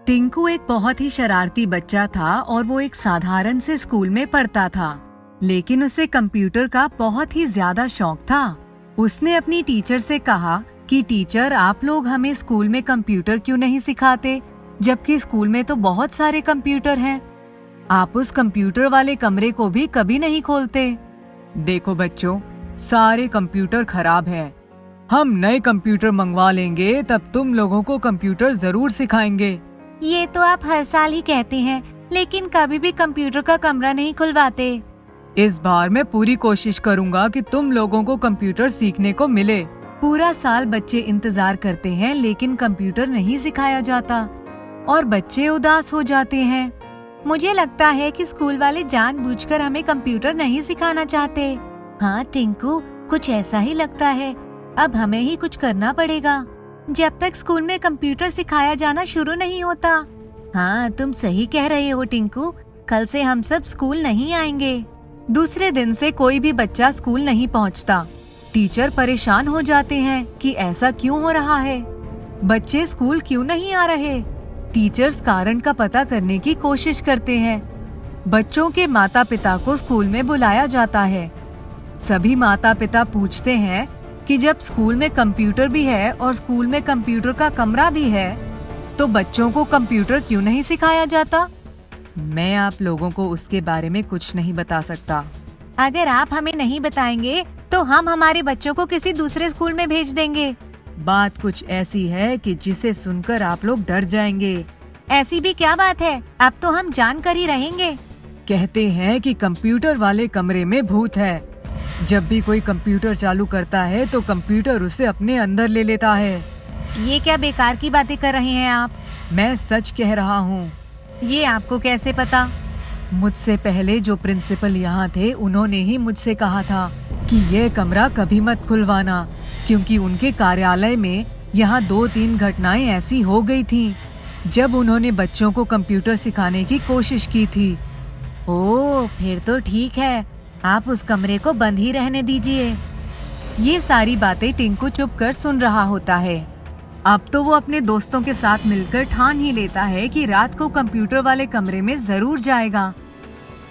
टिंकू एक बहुत ही शरारती बच्चा था और वो एक साधारण से स्कूल में पढ़ता था, लेकिन उसे कंप्यूटर का बहुत ही ज्यादा शौक था। उसने अपनी टीचर से कहा कि टीचर, आप लोग हमें स्कूल में कंप्यूटर क्यों नहीं सिखाते, जबकि स्कूल में तो बहुत सारे कंप्यूटर हैं। आप उस कंप्यूटर वाले कमरे को भी कभी नहीं खोलते। देखो बच्चों, सारे कंप्यूटर खराब हैं। हम नए कंप्यूटर मंगवा लेंगे, तब तुम लोगों को कंप्यूटर जरूर सिखाएंगे। ये तो आप हर साल ही कहते हैं, लेकिन कभी भी कंप्यूटर का कमरा नहीं खुलवाते। इस बार मैं पूरी कोशिश करूंगा कि तुम लोगों को कंप्यूटर सीखने को मिले। पूरा साल बच्चे इंतजार करते हैं, लेकिन कंप्यूटर नहीं सिखाया जाता और बच्चे उदास हो जाते हैं। मुझे लगता है कि स्कूल वाले जानबूझकर हमें कंप्यूटर नहीं सिखाना चाहते। हाँ टिंकू, कुछ ऐसा ही लगता है। अब हमें ही कुछ करना पड़ेगा, जब तक स्कूल में कंप्यूटर सिखाया जाना शुरू नहीं होता। हाँ, तुम सही कह रहे हो टिंकू, कल से हम सब स्कूल नहीं आएंगे। दूसरे दिन से कोई भी बच्चा स्कूल नहीं पहुंचता। टीचर परेशान हो जाते हैं कि ऐसा क्यों हो रहा है, बच्चे स्कूल क्यों नहीं आ रहे। टीचर्स कारण का पता करने की कोशिश करते हैं। बच्चों के माता पिता को स्कूल में बुलाया जाता है। सभी माता पिता पूछते हैं कि जब स्कूल में कंप्यूटर भी है और स्कूल में कंप्यूटर का कमरा भी है, तो बच्चों को कंप्यूटर क्यों नहीं सिखाया जाता। मैं आप लोगों को उसके बारे में कुछ नहीं बता सकता। अगर आप हमें नहीं बताएंगे तो हम हमारे बच्चों को किसी दूसरे स्कूल में भेज देंगे। बात कुछ ऐसी है कि जिसे सुनकर आप लोग डर जाएंगे। ऐसी भी क्या बात है, अब तो हम जानकर ही रहेंगे। कहते हैं कि कंप्यूटर वाले कमरे में भूत है। जब भी कोई कंप्यूटर चालू करता है तो कंप्यूटर उसे अपने अंदर ले लेता है। ये क्या बेकार की बातें कर रहे हैं आप? मैं सच कह रहा हूँ। ये आपको कैसे पता? मुझसे पहले जो प्रिंसिपल यहाँ थे, उन्होंने ही मुझसे कहा था कि ये कमरा कभी मत खुलवाना, क्योंकि उनके कार्यालय में यहाँ 2-3 घटनाएं ऐसी हो गई थी जब उन्होंने बच्चों को कंप्यूटर सिखाने की कोशिश की थी। ओह, फिर तो ठीक है, आप उस कमरे को बंद ही रहने दीजिए। ये सारी बातें टिंकू चुप कर सुन रहा होता है। अब तो वो अपने दोस्तों के साथ मिलकर ठान ही लेता है कि रात को कंप्यूटर वाले कमरे में जरूर जाएगा।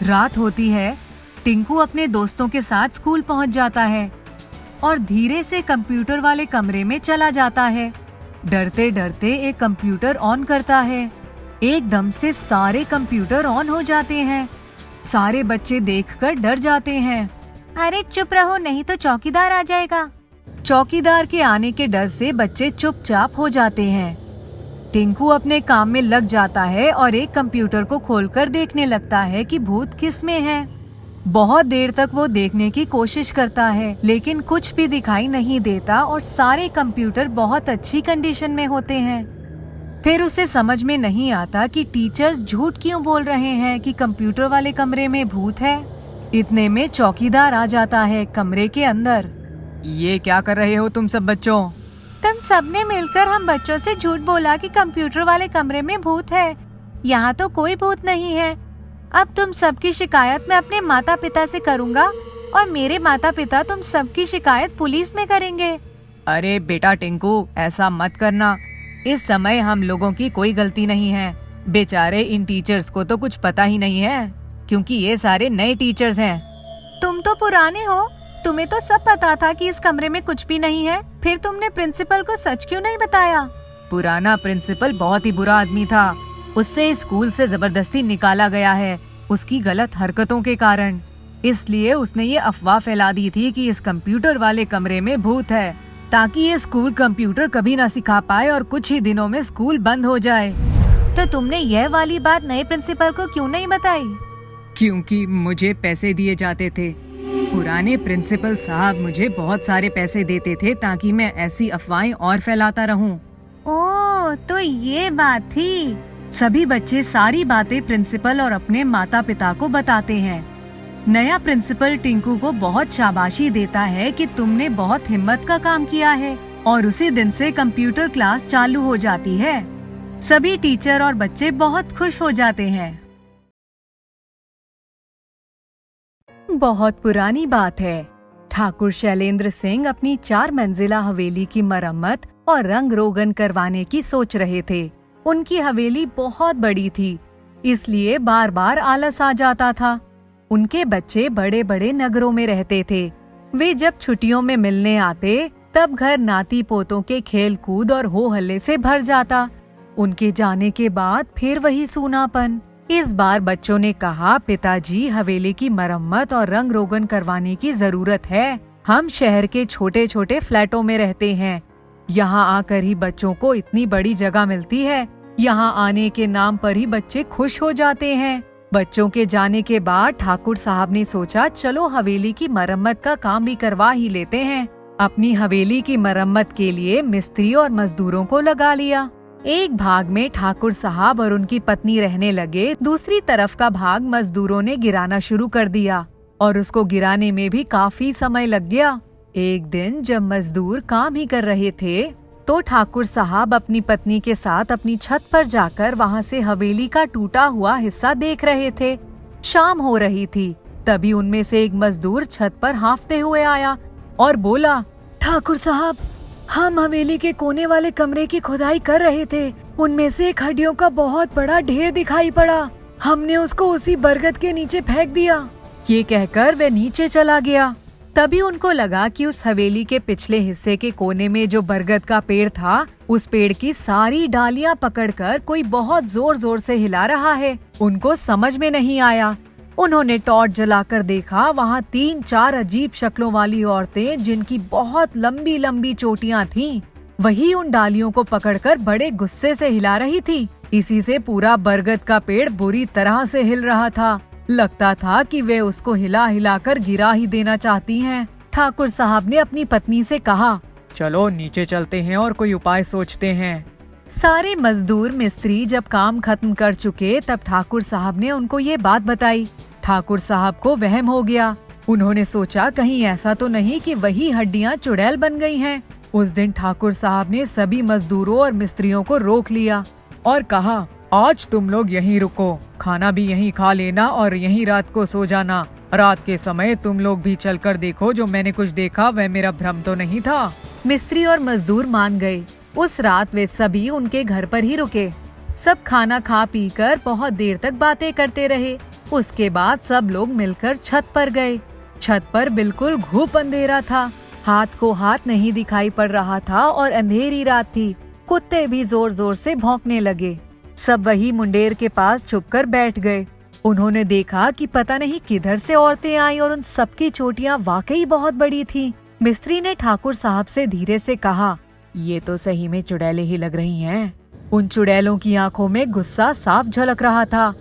रात होती है, टिंकू अपने दोस्तों के साथ स्कूल पहुंच जाता है और धीरे से कंप्यूटर वाले कमरे में चला जाता है। डरते डरते एक कंप्यूटर ऑन करता है। एकदम से सारे कंप्यूटर ऑन हो जाते हैं। सारे बच्चे देखकर डर जाते हैं। अरे चुप रहो, नहीं तो चौकीदार आ जाएगा। चौकीदार के आने के डर से बच्चे चुपचाप हो जाते हैं। टिंकू अपने काम में लग जाता है और एक कंप्यूटर को खोलकर देखने लगता है कि भूत किस में है। बहुत देर तक वो देखने की कोशिश करता है, लेकिन कुछ भी दिखाई नहीं देता और सारे कंप्यूटर बहुत अच्छी कंडीशन में होते हैं। फिर उसे समझ में नहीं आता कि टीचर्स झूठ क्यों बोल रहे हैं कि कंप्यूटर वाले कमरे में भूत है। इतने में चौकीदार आ जाता है कमरे के अंदर। ये क्या कर रहे हो तुम सब बच्चों? तुम सबने मिलकर हम बच्चों से झूठ बोला कि कंप्यूटर वाले कमरे में भूत है। यहाँ तो कोई भूत नहीं है। अब तुम सबकी शिकायत मैं अपने माता पिता से करूँगा और मेरे माता पिता तुम सबकी शिकायत पुलिस में करेंगे। अरे बेटा टिंकू, ऐसा मत करना। इस समय हम लोगों की कोई गलती नहीं है। बेचारे इन टीचर्स को तो कुछ पता ही नहीं है, क्योंकि ये सारे नए टीचर्स हैं। तुम तो पुराने हो, तुम्हें तो सब पता था कि इस कमरे में कुछ भी नहीं है। फिर तुमने प्रिंसिपल को सच क्यों नहीं बताया? पुराना प्रिंसिपल बहुत ही बुरा आदमी था। उससे स्कूल से जबरदस्ती निकाला गया है, उसकी गलत हरकतों के कारण। इसलिए उसने ये अफवाह फैला दी थी कि इस कंप्यूटर वाले कमरे में भूत है, ताकि ये स्कूल कंप्यूटर कभी ना सिखा पाए और कुछ ही दिनों में स्कूल बंद हो जाए। तो तुमने यह वाली बात नए प्रिंसिपल को क्यों नहीं बताई? क्योंकि मुझे पैसे दिए जाते थे। पुराने प्रिंसिपल साहब मुझे बहुत सारे पैसे देते थे ताकि मैं ऐसी अफवाहें और फैलाता रहूं। ओह, तो ये बात थी। सभी बच्चे सारी बातें प्रिंसिपल और अपने माता पिता को बताते हैं। नया प्रिंसिपल टिंकू को बहुत शाबाशी देता है कि तुमने बहुत हिम्मत का काम किया है, और उसी दिन से कंप्यूटर क्लास चालू हो जाती है। सभी टीचर और बच्चे बहुत खुश हो जाते हैं। बहुत पुरानी बात है। ठाकुर शैलेंद्र सिंह अपनी 4 मंजिला हवेली की मरम्मत और रंग रोगन करवाने की सोच रहे थे। उनकी हवेली बहुत बड़ी थी, इसलिए बार बार आलस आ जाता था। उनके बच्चे बड़े बड़े नगरों में रहते थे। वे जब छुट्टियों में मिलने आते तब घर नाती पोतों के खेल कूद और हो हल्ले से भर जाता। उनके जाने के बाद फिर वही सूनापन। इस बार बच्चों ने कहा, पिताजी, हवेली की मरम्मत और रंग रोगन करवाने की जरूरत है। हम शहर के छोटे छोटे फ्लैटों में रहते हैं। यहाँ आकर ही बच्चों को इतनी बड़ी जगह मिलती है। यहाँ आने के नाम पर ही बच्चे खुश हो जाते हैं। बच्चों के जाने के बाद ठाकुर साहब ने सोचा, चलो हवेली की मरम्मत का काम भी करवा ही लेते हैं। अपनी हवेली की मरम्मत के लिए मिस्त्री और मजदूरों को लगा लिया। एक भाग में ठाकुर साहब और उनकी पत्नी रहने लगे, दूसरी तरफ का भाग मजदूरों ने गिराना शुरू कर दिया और उसको गिराने में भी काफी समय लग गया। एक दिन जब मजदूर काम ही कर रहे थे तो ठाकुर साहब अपनी पत्नी के साथ अपनी छत पर जाकर वहाँ से हवेली का टूटा हुआ हिस्सा देख रहे थे। शाम हो रही थी, तभी उनमें से एक मजदूर छत पर हांफते हुए आया और बोला, ठाकुर साहब, हम हवेली के कोने वाले कमरे की खुदाई कर रहे थे। उनमें से एक हड्डियों का बहुत बड़ा ढेर दिखाई पड़ा। हमने उसको उसी बरगद के नीचे फेंक दिया। ये कहकर वे नीचे चला गया। तभी उनको लगा कि उस हवेली के पिछले हिस्से के कोने में जो बरगद का पेड़ था, उस पेड़ की सारी डालियां पकड़कर कोई बहुत जोर जोर से हिला रहा है। उनको समझ में नहीं आया। उन्होंने टॉर्च जलाकर देखा, वहाँ 3-4 अजीब शक्लों वाली औरतें जिनकी बहुत लंबी लंबी चोटियां थीं, वही उन डालियों को पकड़कर बड़े गुस्से से हिला रही थी। इसी से पूरा बरगद का पेड़ बुरी तरह से हिल रहा था। लगता था कि वे उसको हिला हिलाकर गिरा ही देना चाहती हैं। ठाकुर साहब ने अपनी पत्नी से कहा, चलो नीचे चलते हैं और कोई उपाय सोचते हैं। सारे मजदूर मिस्त्री जब काम खत्म कर चुके तब ठाकुर साहब ने उनको ये बात बताई। ठाकुर साहब को वहम हो गया। उन्होंने सोचा, कहीं ऐसा तो नहीं कि वही हड्डियां चुड़ैल बन गई हैं। उस दिन ठाकुर साहब ने सभी मजदूरों और मिस्त्रियों को रोक लिया और कहा, आज तुम लोग यहीं रुको, खाना भी यहीं खा लेना और यहीं रात को सो जाना। रात के समय तुम लोग भी चलकर देखो, जो मैंने कुछ देखा वह मेरा भ्रम तो नहीं था। मिस्त्री और मजदूर मान गए। उस रात वे सभी उनके घर पर ही रुके। सब खाना खा पीकर बहुत देर तक बातें करते रहे। उसके बाद सब लोग मिलकर छत पर गए। छत पर बिल्कुल घुप अंधेरा था। हाथ को हाथ नहीं दिखाई पड़ रहा था और अंधेरी रात थी। कुत्ते भी जोर जोर से भौंकने लगे। सब वही मुंडेर के पास छुपकर बैठ गए। उन्होंने देखा कि पता नहीं किधर से औरतें आई और उन सबकी चोटियां वाकई बहुत बड़ी थीं। मिस्त्री ने ठाकुर साहब से धीरे से कहा, ये तो सही में चुड़ैलें ही लग रही हैं। उन चुड़ैलों की आंखों में गुस्सा साफ झलक रहा था।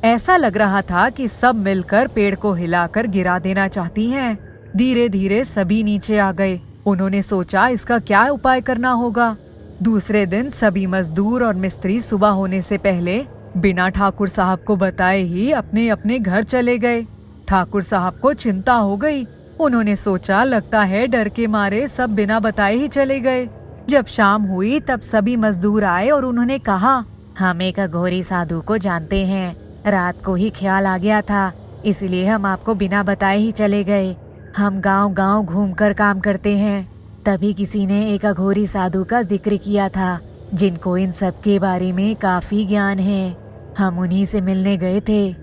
ऐसा लग रहा था कि सब मिलकर पेड़ को हिलाकर गिरा देना चाहती हैं। धीरे धीरे सभी नीचे आ गए। उन्होंने सोचा, इसका क्या उपाय करना होगा। दूसरे दिन सभी मजदूर और मिस्त्री सुबह होने से पहले बिना ठाकुर साहब को बताए ही अपने अपने घर चले गए। ठाकुर साहब को चिंता हो गई। उन्होंने सोचा, लगता है डर के मारे सब बिना बताए ही चले गए। जब शाम हुई तब सभी मजदूर आए और उन्होंने कहा, हम एक अघोरी साधु को जानते हैं। रात को ही ख्याल आ गया था, इसलिए हम आपको बिना बताए ही चले गए। हम गांव-गांव घूमकर काम करते हैं। तभी किसी ने एक अघोरी साधु का जिक्र किया था, जिनको इन सब के बारे में काफी ज्ञान है। हम उन्हीं से मिलने गए थे।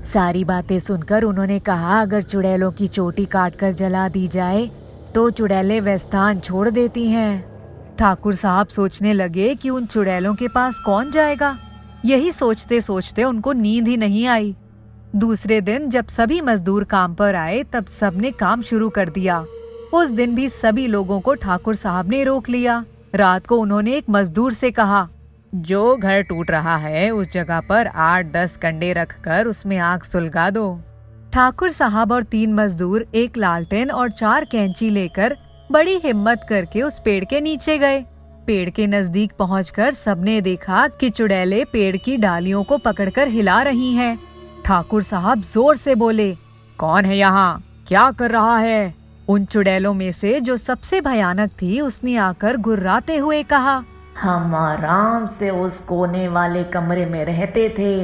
सारी बातें सुनकर उन्होंने कहा, अगर चुड़ैलों की चोटी काटकर जला दी जाए तो चुड़ैलें वह स्थान छोड़ देती हैं। ठाकुर साहब सोचने लगे कि उन चुड़ैलों के पास कौन जाएगा। यही सोचते सोचते उनको नींद ही नहीं आई। दूसरे दिन जब सभी मजदूर काम पर आए तब सबने काम शुरू कर दिया। उस दिन भी सभी लोगों को ठाकुर साहब ने रोक लिया। रात को उन्होंने एक मजदूर से कहा, जो घर टूट रहा है उस जगह पर 8-10 कंडे रखकर उसमें आग सुलगा दो। ठाकुर साहब और 3 मजदूर एक लालटेन और 4 कैंची लेकर बड़ी हिम्मत करके उस पेड़ के नीचे गए। पेड़ के नजदीक पहुंचकर सबने देखा कि चुड़ैलें पेड़ की डालियों को पकड़कर हिला रही हैं। ठाकुर साहब जोर से बोले, कौन है यहाँ, क्या कर रहा है? उन चुड़ैलों में से जो सबसे भयानक थी उसने आकर गुर्राते हुए कहा, हम आराम से उस कोने वाले कमरे में रहते थे,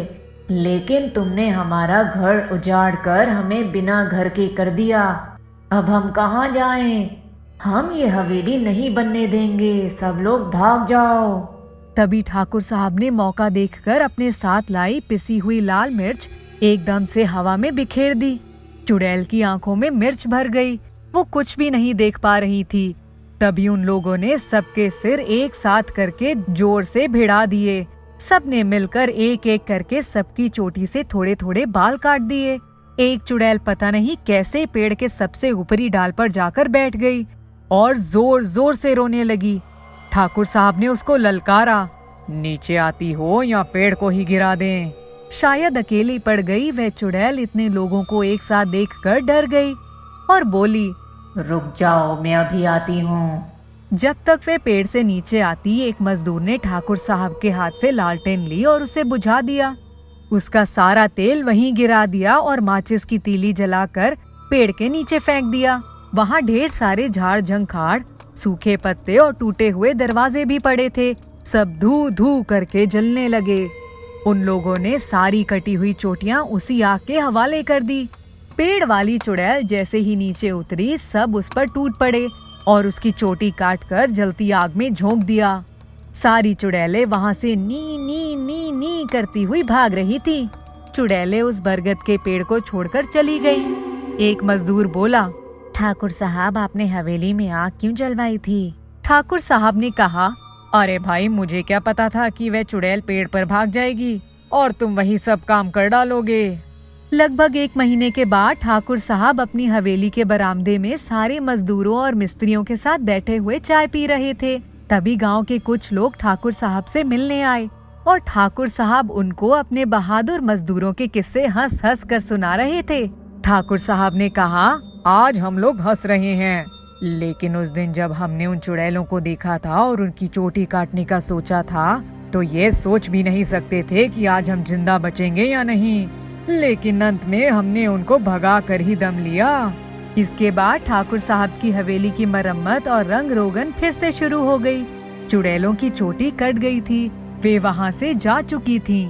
लेकिन तुमने हमारा घर उजाड़ कर हमें बिना घर के कर दिया। अब हम कहाँ जाएं? हम ये हवेली नहीं बनने देंगे। सब लोग भाग जाओ। तभी ठाकुर साहब ने मौका देखकर अपने साथ लाई पिसी हुई लाल मिर्च एकदम से हवा में बिखेर दी। चुड़ैल की आंखों में मिर्च भर गई, वो कुछ भी नहीं देख पा रही थी। तभी उन लोगों ने सबके सिर एक साथ करके जोर से भिड़ा दिए। सबने मिलकर एक एक करके सबकी चोटी से थोड़े थोड़े बाल काट दिए। एक चुड़ैल पता नहीं कैसे पेड़ के सबसे ऊपरी डाल पर जाकर बैठ गई और जोर जोर से रोने लगी। ठाकुर साहब ने उसको ललकारा, नीचे आती हो या पेड़ को ही गिरा दें। शायद अकेली पड़ गई वह चुड़ैल इतने लोगों को एक साथ देखकर डर गई और बोली, रुक जाओ, मैं अभी आती हूँ। जब तक वे पेड़ से नीचे आती, एक मजदूर ने ठाकुर साहब के हाथ से लालटेन ली और उसे बुझा दिया। उसका सारा तेल वहीं गिरा दिया और माचिस की तीली जलाकर पेड़ के नीचे फेंक दिया। वहाँ ढेर सारे झाड़ झंखाड़, सूखे पत्ते और टूटे हुए दरवाजे भी पड़े थे। सब धू धू करके जलने लगे। उन लोगों ने सारी कटी हुई चोटियां उसी आग के हवाले कर दी। पेड़ वाली चुड़ैल जैसे ही नीचे उतरी, सब उस पर टूट पड़े और उसकी चोटी काटकर जलती आग में झोंक दिया। सारी चुड़ैलें वहां से नी नी नी नी करती हुई भाग रही थी। चुड़ैलें उस बरगद के पेड़ को छोड़कर चली गईं। एक मजदूर बोला, ठाकुर साहब, आपने हवेली में आग क्यों जलवाई थी? ठाकुर साहब ने कहा, अरे भाई, मुझे क्या पता था कि वह चुड़ैल पेड़ पर भाग जाएगी और तुम वही सब काम कर डालोगे। लगभग 1 महीने के बाद ठाकुर साहब अपनी हवेली के बरामदे में सारे मजदूरों और मिस्त्रियों के साथ बैठे हुए चाय पी रहे थे। तभी गांव के कुछ लोग ठाकुर साहब से मिलने आए और ठाकुर साहब उनको अपने बहादुर मजदूरों के किस्से हंस हंस कर सुना रहे थे। ठाकुर साहब ने कहा, आज हम लोग हंस रहे हैं, लेकिन उस दिन जब हमने उन चुड़ैलों को देखा था और उनकी चोटी काटने का सोचा था, तो ये सोच भी नहीं सकते थे कि आज हम जिंदा बचेंगे या नहीं। लेकिन अंत में हमने उनको भगा कर ही दम लिया। इसके बाद ठाकुर साहब की हवेली की मरम्मत और रंग रोगन फिर से शुरू हो गई। चुड़ैलों की चोटी कट गई थी, वे वहां से जा चुकी थीं।